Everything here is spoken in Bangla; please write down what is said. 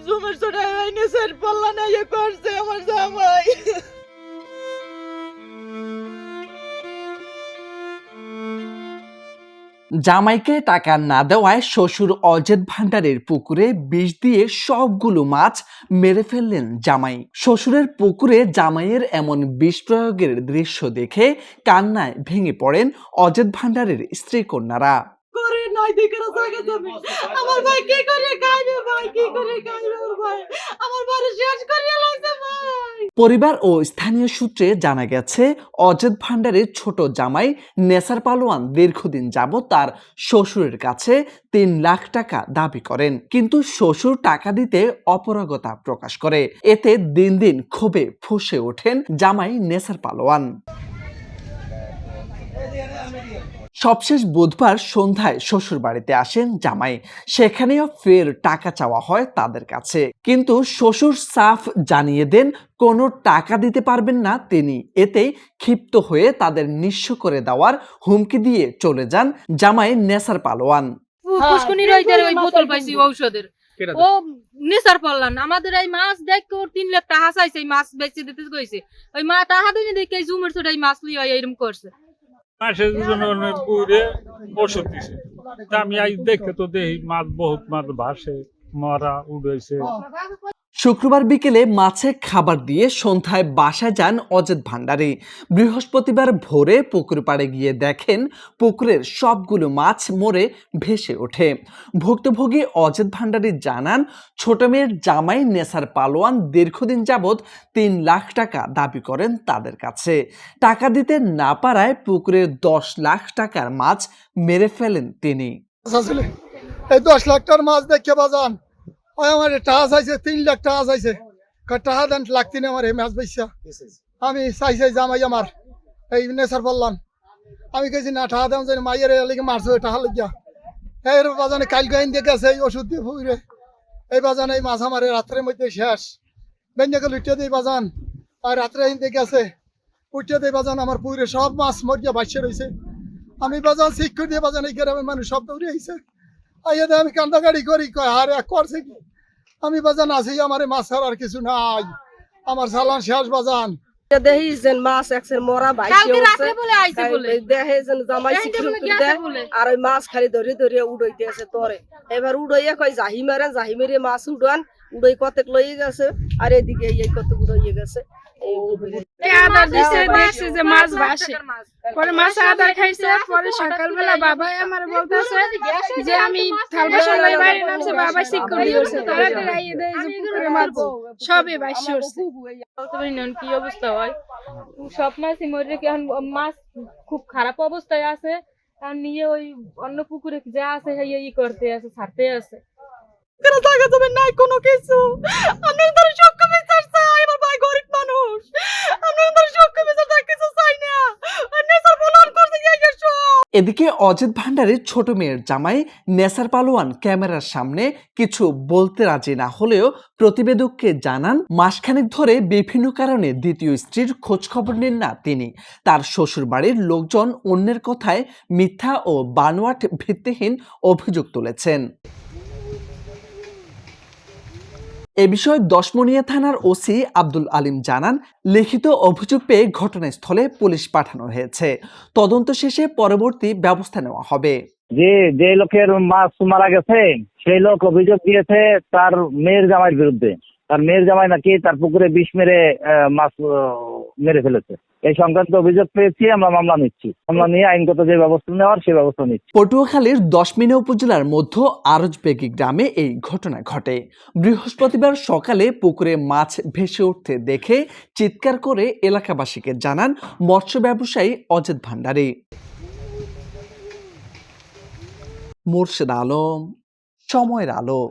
জুমের ছোটা হয়নি স্যার পাল্লা না ইয়ে করছে আমার জামাই। জামাইকে টাকা না দেওয়ায় শ্বশুর অজেদ ভান্ডারের পুকুরে বিষ দিয়ে সবগুলো মাছ মেরে ফেললেন জামাই। শ্বশুরের পুকুরে জামাইয়ের এমন বিষ প্রয়োগের দৃশ্য দেখে কান্নায় ভেঙে পড়েন অজেদ ভান্ডারের স্ত্রী কন্যারা। করে নাই দেখে জায়গা যাবে আমার ভাই কি করে খাইবে ভাই কি করে খাইবে ভাই আমার বাড়ি শেষ করে লাগছে ভাই। পরিবার ও স্থানীয় সূত্রে জানা গেছে অজেদ ভান্ডারের ছোট জামাই নেসার পালোয়ান দীর্ঘদিন যাবৎ তার শ্বশুরের কাছে ৩ লাখ টাকা দাবি করেন, কিন্তু শ্বশুর টাকা দিতে অপারগতা প্রকাশ করে। এতে দিন দিন ক্ষোভে ফুঁসে ওঠেন জামাই নেসার পালোয়ান। সবশেষ বুধবার সন্ধ্যায় শ্বশুর বাড়িতে আসেন জামাই। সেখানেও ফের টাকা চাওয়া হয় তাদের কাছে, কিন্তু শ্বশুর সাফ জানিয়ে দেন কোনো টাকা দিতে পারবেন না তিনি। এতেই ক্ষিপ্ত হয়ে তাদের নিঃস্ব করে দেওয়ার হুমকি দিয়ে চলে যান জামাই নেসার পালোয়ান। পুষ্কনির ওই বোতল পাইছি ঔষধের, ও নেশার পারলাম না। আমাদের এই মাছ দেখে ওর 3 লাখ টাকা চাইছে, এই মাছ বেচে দিতে কইছে। ওই মা টাকা দিয়ে দেখে জুমের ছোট এই মাছ লিয়ে এরকম করছে। মাছের জন্য পুরে ওষুধ দিছে, আমি আজ দেখে তো দেখি মাছ বহুত মাছ ভাসে মরা উড়েছে। শুক্রবার বিকেলে মাছে খাবার দিয়ে সন্ধ্যায় বাসায় যান অজেদ ভান্ডারী। বৃহস্পতিবার ভোরে পুকুর পাড়ে গিয়ে দেখেন পুকুরের সবগুলো মাছ মরে ভেসে ওঠে। ভুক্তভোগী অজেদ ভান্ডারী জানান, ছোট মেয়ের জামাই নেসার পালোয়ান দীর্ঘদিন যাবৎ ৩ লাখ টাকা দাবি করেন তাদের কাছে। টাকা দিতে না পারায় পুকুরের 10 লাখ টাকার মাছ মেরে ফেলেন তিনি। এই 10 লাখ টাকার মাছ দেখে বাজান আমার টাকা চাইছে, 3 লাখ টাকা চাইছে। টাকা দেন লাগতি না আমার এই মাছ বেচা। আমি চাইছে জামাই আমার এই নেশার পারলাম, আমি কেছি না টাকা দাম জানি মাইয়ের লিখে মারছো টাকা লিখিয়া এই বাজানে কালকে আইন দিয়ে গেছে এই ওষুধ দিয়ে ফুইরে এই বাজান এই মাছ আমার রাত্রের মধ্যে শেষ। বেঞ্জাকে লুটিয়ে দিই বাজান আর রাত্রে আইন দিয়ে গেছে উঠিয়ে দিই বাজান আমার পুরে সব মাছ মরিয়া বাসে রয়েছে। আমি বাজান ঠিক করে দিয়ে বাজান এই গ্রামের মানুষ সব দৌড়ে আইছে। আইয়া আমি কান্দাকাড়ি করি কয় আরে করছে কি আমি বাজান আছি আমার মাছ ছাড়ার কিছু নাই, আমার চালান শেষ বাজান। দেখিছেন মাছ একসের মরা দেখেছেন জামাই আর ওই মাছ খালি ধরে ধরে উড়াইতে আছে তোরে। এবার উড়াইয়া কয় জাহি মারেন, জাহি মেরে মাছ উড়ান, উড়াই কতেক লইয়ে গেছে আর এদিকে এই কত উড়াইয়ে গেছে। আদার দিছে, দেখছে যে মাছ ভাসে, পরে মাছ আদার খাইছে। পরে সকালবেলা বাবাই আমার বলতেছে যে আমি থাল বাসন লই বাইরে নামছে, বাবা শিক্ষক দিয়েছে তাড়াতাড়ি আইয়ে দেয় যে পুকুরে মারবো, সবই ভাসে উঠছে। কি অবস্থা হয় সব মাছই মরে, এখন মাছ খুব খারাপ অবস্থায় আছে। আর নিয়ে ওই অন্য পুকুরে যা আছে ই করতে আছে, ছাড়তে আছে। জায়গা যাবে নাই কোনো কিছু। আমি ধরে সক্ষম বিচার চাই, আমার ভাই গরিব মানুষ, আমি ধরে সক্ষম বিচার চাই, কিছু চাই না। নেশার পালোয়ান করছে কি এদিকে অজেদ ভান্ডারীর ছোট মেয়ের জামাই নেসার পালোয়ান ক্যামেরার সামনে কিছু বলতে রাজি না হলেও প্রতিবেদককে জানান, মাসখানেক ধরে বিভিন্ন কারণে দ্বিতীয় স্ত্রীর খোঁজ খবর নেন না তিনি। তার শ্বশুর বাড়ির লোকজন অন্যের কথায় মিথ্যা ও বানোয়াট ভিত্তিহীন অভিযোগ তুলেছেন। এ বিষয়ে দশমনিয়া থানার ওসি আব্দুল আলিম জানান, লিখিত অভিযোগ পেয়ে ঘটনাস্থলে পুলিশ পাঠানো হয়েছে। তদন্ত শেষে পরবর্তী ব্যবস্থা নেওয়া হবে। যে লোকের মাছ মারা গেছে সেই লোক অভিযোগ দিয়েছে তার মেয়ের জামাইয়ের বিরুদ্ধে। তার মেয়ের জামাই নাকি তার পুকুরে বিষ মেরে মাছ মেরে ফেলেছে। এই সংক্রান্ত অভিযোগ পেয়েছি, আমরা মামলা নিচ্ছি। মামলা নিয়ে আইনগত যে ব্যবস্থা নেওয়ার সেই ব্যবস্থা নিচ্ছি। পটুয়াখালীর দশমিনা উপজেলার মধ্য আরজবেগি গ্রামে এই ঘটনা ঘটে। বৃহস্পতিবার সকালে পুকুরে মাছ ভেসে উঠতে দেখে চিৎকার করে এলাকাবাসীকে জানান মৎস্য ব্যবসায়ী অজেদ ভান্ডারী। মোর্শেদ আলম, সময়ের আলো।